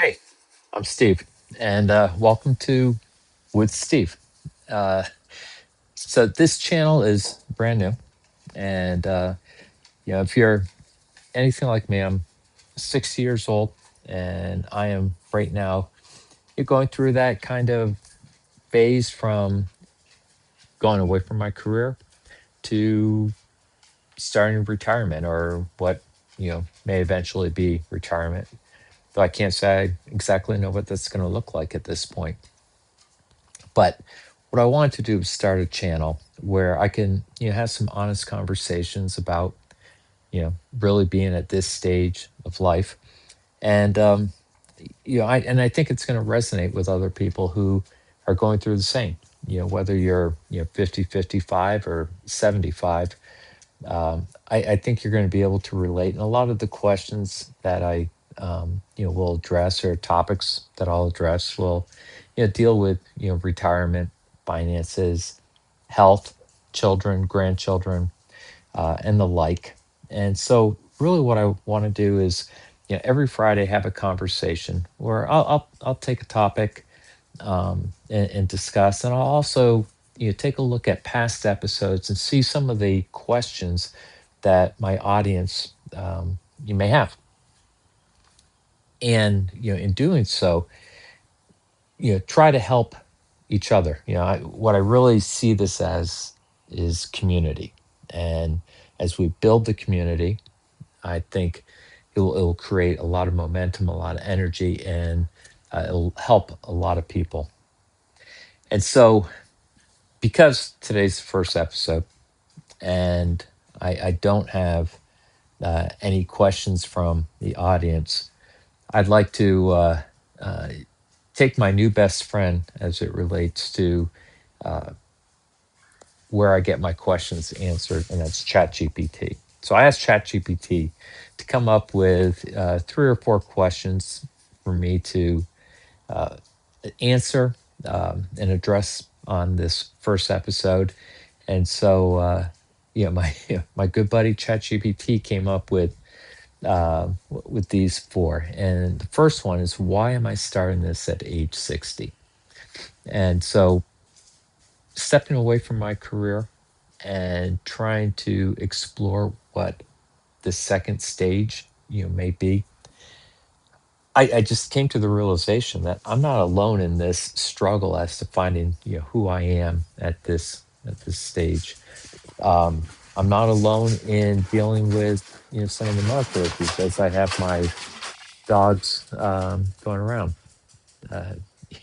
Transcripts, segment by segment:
Hey, I'm Steve, and welcome to With Steve. Uh, so this channel is brand new, and if you're anything like me, I'm 60 years old, and I am right now. You're going through that kind of phase from going away from my career to starting retirement, or what may eventually be retirement. Though I can't say I exactly know what that's going to look like at this point. But what I wanted to do was start a channel where I can, have some honest conversations about, really being at this stage of life. And, I think it's going to resonate with other people who are going through the same, whether you're, 50, 55 or 75. I think you're going to be able to relate. And a lot of the questions that I will address, or topics that I'll address, will, deal with, retirement, finances, health, children, grandchildren, and the like. And so, really, what I want to do is, every Friday have a conversation where I'll take a topic and discuss. And I'll also take a look at past episodes and see some of the questions that my audience you may have. And in doing so, try to help each other. What I really see this as is community. And as we build the community, I think it'll create a lot of momentum, a lot of energy, and it'll help a lot of people. And so, because today's the first episode, and I don't have any questions from the audience, I'd like to uh, take my new best friend as it relates to uh, where I get my questions answered, and that's ChatGPT. So I asked ChatGPT to come up with 3 or 4 questions for me to uh, answer and address on this first episode. And so, my my good buddy ChatGPT came up with these 4. And the first one is, why am I starting this at age 60? And so, stepping away from my career and trying to explore what the second stage, may be. I just came to the realization that I'm not alone in this struggle as to finding, who I am at this stage. Um, I'm not alone in dealing with, some of the medical issues, as I have my dogs going around. Uh,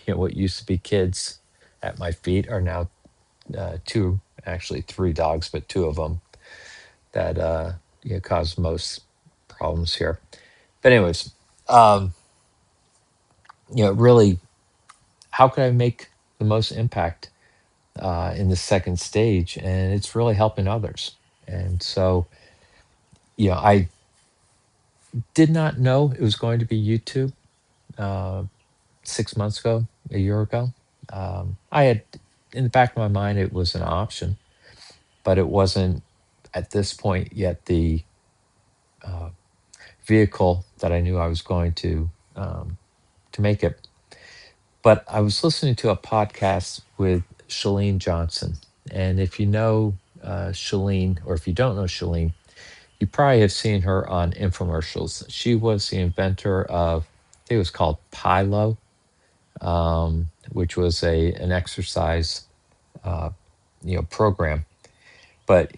what used to be kids at my feet are now 2, actually 3 dogs, but 2 of them that cause most problems here. But anyways, um, really, how can I make the most impact in the second stage? And it's really helping others. And so, I did not know it was going to be YouTube uh, 6 months ago, a year ago. I had in the back of my mind it was an option, but it wasn't at this point yet the uh, vehicle that I knew I was going to make it. But I was listening to a podcast with Shalene Johnson, and if you know Shalene, or if you don't know Shalene, you probably have seen her on infomercials. She was the inventor of, I think it was called Pilo, which was an exercise uh, program. But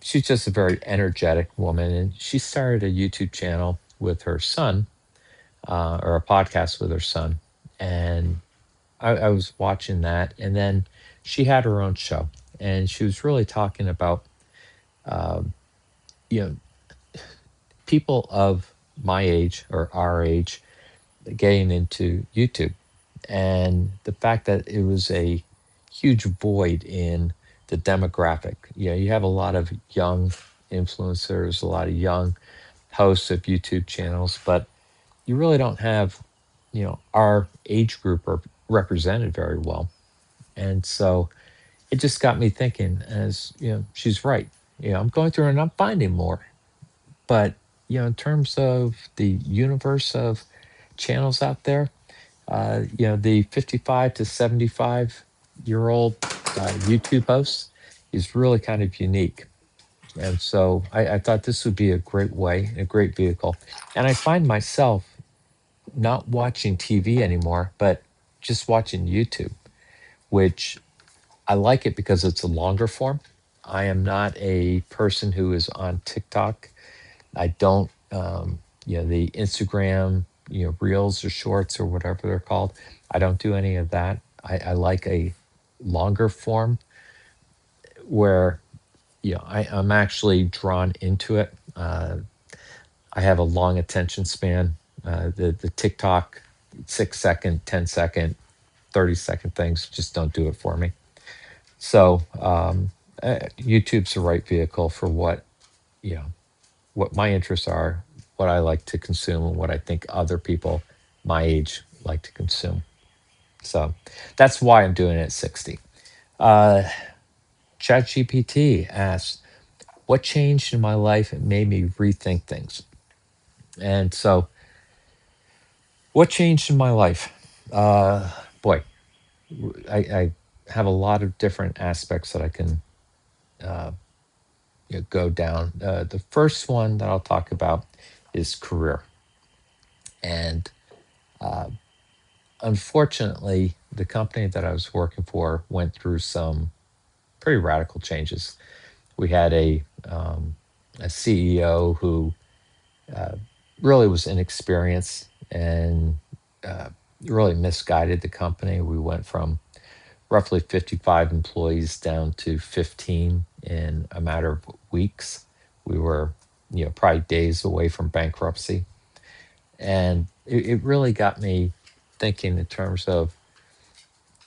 she's just a very energetic woman, and she started a YouTube channel with her son, or a podcast with her son. And I was watching that, and then she had her own show, and she was really talking about um, you know people of my age, or our age, getting into YouTube, and the fact that it was a huge void in the demographic. You have a lot of young influencers, a lot of young hosts of YouTube channels, but you really don't have, our age group represented very well. And so it just got me thinking, as she's right. I'm going through and I'm finding more. But, in terms of the universe of channels out there. The 55 to 75-year-old YouTube host is really kind of unique. And so I thought this would be a great way, a great vehicle. And I find myself not watching TV anymore, but just watching YouTube, which I like it because it's a longer form. I am not a person who is on TikTok. I don't, the Instagram, reels or shorts or whatever they're called. I don't do any of that. I like a longer form where, I'm actually drawn into it. I have a long attention span. The TikTok 6 second, 10 second, 30 second things just don't do it for me. So YouTube's the right vehicle for you know what my interests are, what I like to consume, and what I think other people my age like to consume. So that's why I'm doing it at 60. Uh, ChatGPT asks, "What changed in my life and made me rethink things?" And so, what changed in my life? Boy, I have a lot of different aspects that I can uh, go down. The first one that I'll talk about is career. And uh, unfortunately, the company that I was working for went through some pretty radical changes. We had a CEO who uh, really was inexperienced and uh, really misguided the company. We went from roughly 55 employees down to 15 in a matter of weeks. We were, probably days away from bankruptcy. And it really got me thinking in terms of,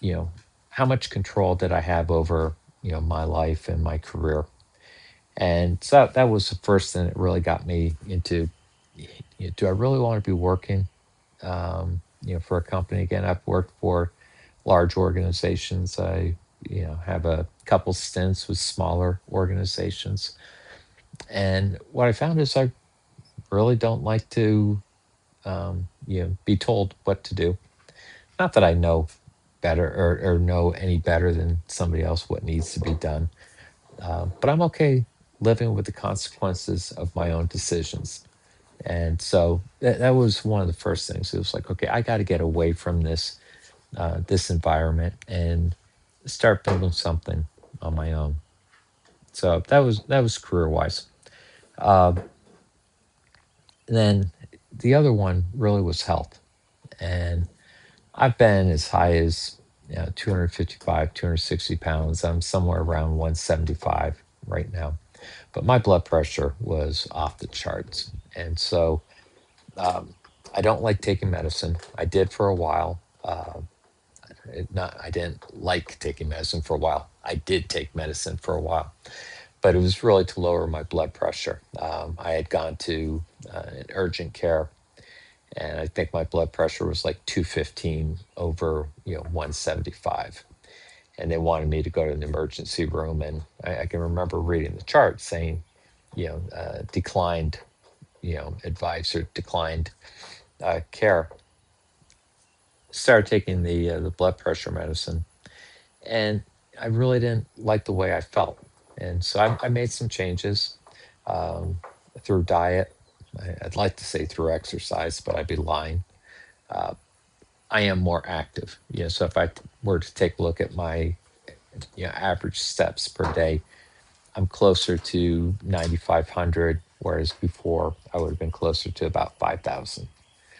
you know, how much control did I have over, my life and my career? And so that was the first thing that really got me into, do I really want to be working, for a company again? I've worked for large organizations. I, have a couple stints with smaller organizations. And what I found is I really don't like to, be told what to do. Not that I know better or know any better than somebody else what needs to be done, but I'm okay living with the consequences of my own decisions. And so that was one of the first things. It was like, okay, I got to get away from this environment and start building something on my own. So that was career wise. Uh, then the other one really was health, and I've been as high as 255, 260 pounds. I'm somewhere around 175 right now, but my blood pressure was off the charts, and so um, I don't like taking medicine. I did for a while. Not I didn't like taking medicine for a while. I did take medicine for a while, but it was really to lower my blood pressure. I had gone to an urgent care, and I think my blood pressure was like 215 over 175, and they wanted me to go to an emergency room. And I can remember reading the chart saying, declined, advice or declined care. Started taking the blood pressure medicine, and I really didn't like the way I felt. And so I made some changes um, through diet. I'd like to say through exercise, but I'd be lying. Uh, I am more active. So if I were to take a look at my average steps per day, I'm closer to 9,500, whereas before I would have been closer to about 5,000.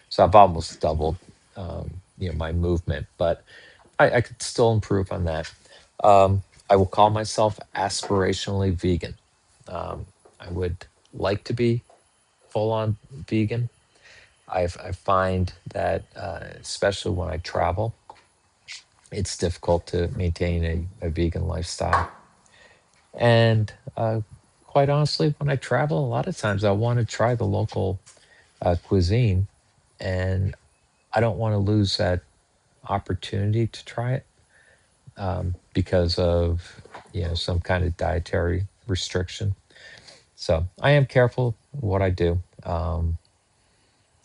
So I've almost doubled, my movement, but I could still improve on that. I will call myself aspirationally vegan. Um, I would like to be full on vegan. I find that, especially when I travel, it's difficult to maintain a vegan lifestyle. And quite honestly, when I travel, a lot of times I want to try the local cuisine, and I don't want to lose that opportunity to try it because of some kind of dietary restriction. So I am careful what I do,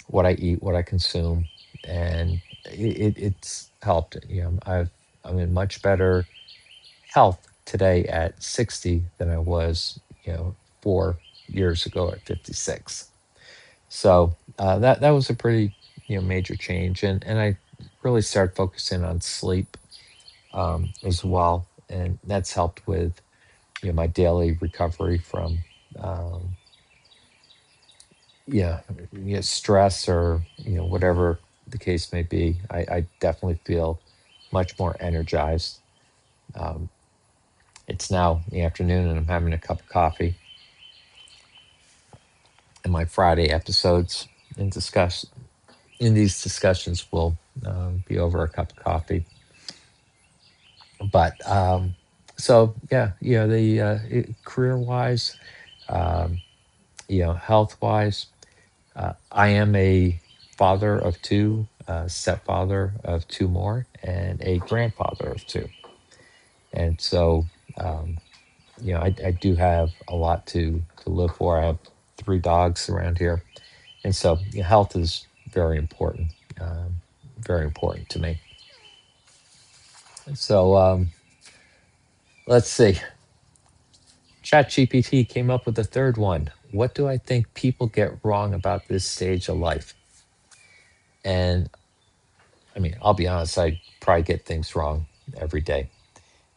what I eat, what I consume. and it's helped. I'm in much better health today at 60 than I was, 4 years ago at 56. So that was a pretty major change, and I really started focusing on sleep as well, and that's helped with my daily recovery from um, yeah stress, or whatever the case may be. I definitely feel much more energized. Um, it's now the afternoon, and I'm having a cup of coffee, and my Friday episodes in these discussions will be over a cup of coffee. But so yeah, career wise, um, health wise, I am a father of two, stepfather of two more, and a grandfather of two. And so, um, I do have a lot to live for. I have three dogs around here, and so health is very important, um, very important to me. So let's see. ChatGPT came up with a third one. What do I think people get wrong about this stage of life? And I mean, I'll be honest, I probably get things wrong every day.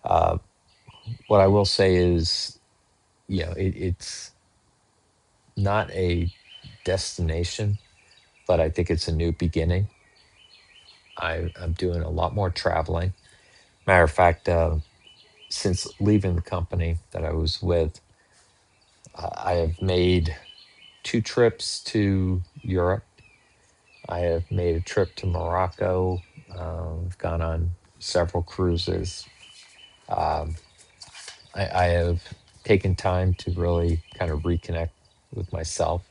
Uh, what I will say is, it's not a destination, but I think it's a new beginning. I'm doing a lot more traveling. Matter of fact, since leaving the company that I was with, I have made two trips to Europe. I have made a trip to Morocco. I've gone on several cruises. Um, I have taken time to really kind of reconnect with myself,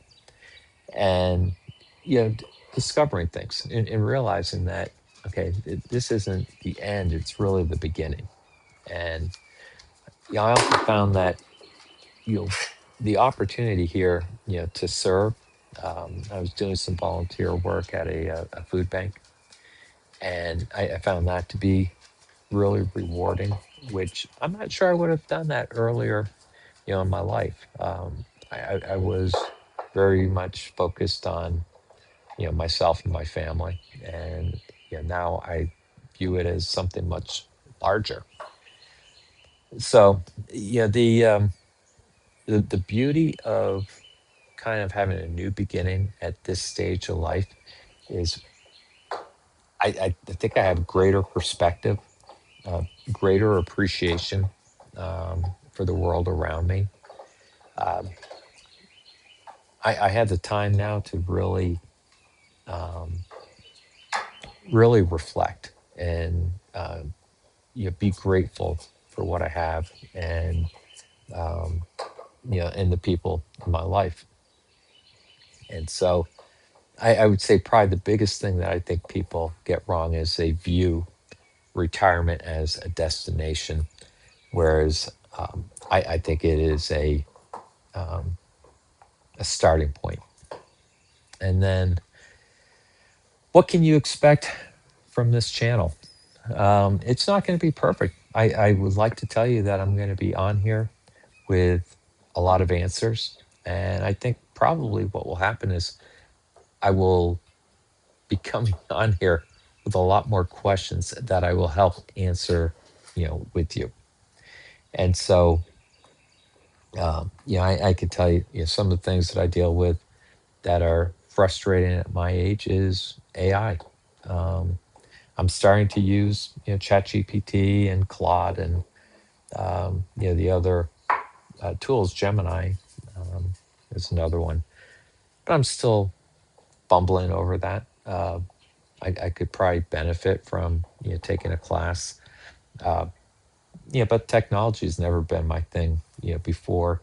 and discovering things, and realizing that, okay, this isn't the end; it's really the beginning. And I also found that you know the opportunity here, to serve. I was doing some volunteer work at a food bank, and I found that to be really rewarding, which I'm not sure I would have done that earlier, in my life. I was very much focused on, myself and my family, and now I view it as something much larger. So, the beauty of kind of having a new beginning at this stage of life is I think I have greater perspective, uh, greater appreciation for the world around me. Um, I have the time now to um, really reflect, and be grateful for what I have, and um, and the people in my life. And so I would say probably the biggest thing that I think people get wrong is they view retirement as a destination, whereas I think it is um, a starting point. And then, what can you expect from this channel? It's not going to be perfect. I would like to tell you that I'm going to be on here with a lot of answers. And I think probably what will happen is I will be coming on here with a lot more questions that I will help answer, with you. And so, I could tell you, some of the things that I deal with that are frustrating at my age is AI. Um, I'm starting to use, ChatGPT and Claude, and the other tools. Gemini um, is another one, but I'm still bumbling over that. I could probably benefit from taking a class. Uh, but technology has never been my thing. Before,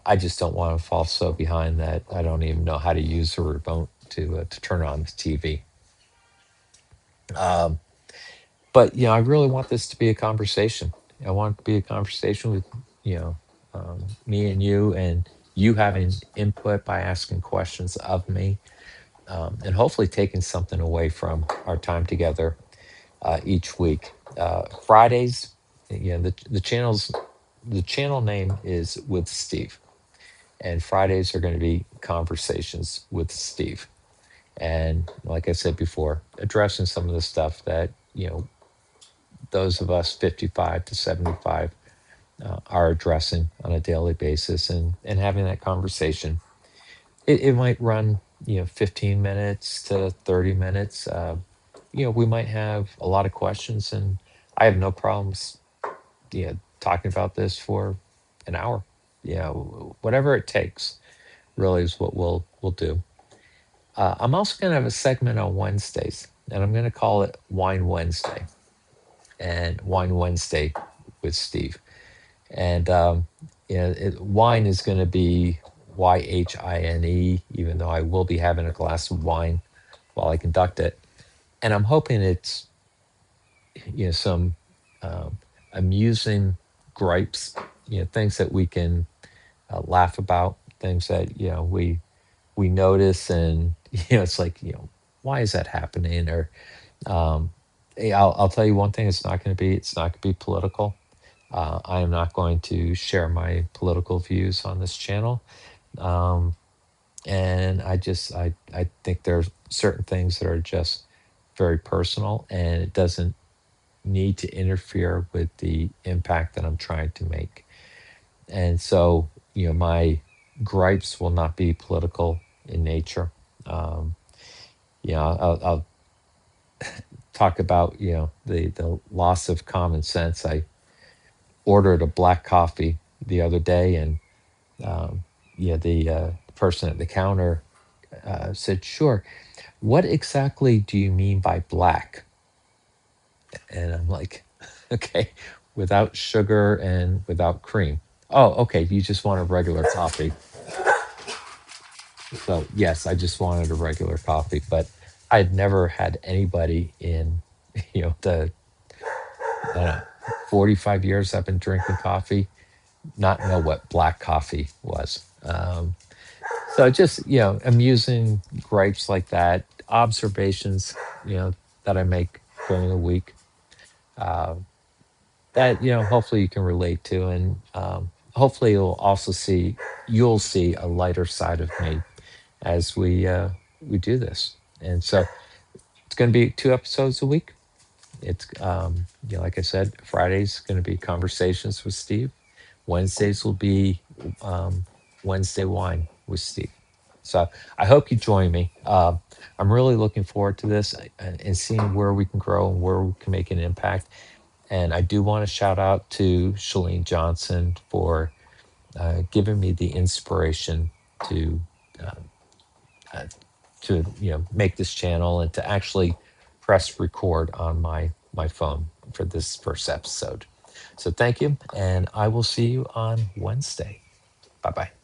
I just don't want to fall so behind that I don't even know how to use a remote to turn on the TV. Um, but I really want this to be a conversation. I want it to be a conversation with me and you, and you having input by asking questions of me. and hopefully taking something away from our time together each week. Fridays, the channel name is with Steve, and Fridays are going to be conversations with Steve. And like I said before, addressing some of the stuff that those of us 55 to 75 are addressing on a daily basis, and having that conversation. It might run 15 minutes to 30 minutes. We might have a lot of questions, and I have no problems talking about this for an hour. Whatever it takes really is what we'll do. I'm also going to have a segment on Wednesdays, and I'm going to call it Wine Wednesday, and Wine Wednesday with Steve. And wine is going to be YHINE, even though I will be having a glass of wine while I conduct it. And I'm hoping it's some um, amusing gripes, things that we can laugh about, things that we notice, and it's like why is that happening? Or um, hey, I'll tell you one thing: it's not going to be political. I am not going to share my political views on this channel. Um, and I think there's certain things that are just very personal, and it doesn't need to interfere with the impact that I'm trying to make. And so, my gripes will not be political in nature. Um, I'll talk about the loss of common sense. I ordered a black coffee the other day, and the person at the counter said, "Sure. What exactly do you mean by black?" And I'm like, "Okay, without sugar and without cream." "Oh, okay. You just want a regular coffee." So yes, I just wanted a regular coffee, but I'd never had anybody in the I don't know, 45 years I've been drinking coffee not know what black coffee was. So just amusing gripes like that, observations that I make during the week, uh, that hopefully you can relate to, and hopefully you'll see a lighter side of me as we do this. And so it's going to be 2 episodes a week. It's like I said, Friday's going to be conversations with Steve. Wednesdays will be um, Wednesday wine with Steve. So I hope you join me. I'm really looking forward to this, and seeing where we can grow and where we can make an impact. And I do want to shout out to Shalene Johnson for giving me the inspiration to uh, uh, make this channel, and to actually press record on my phone for this first episode. So thank you, and I will see you on Wednesday. Bye bye.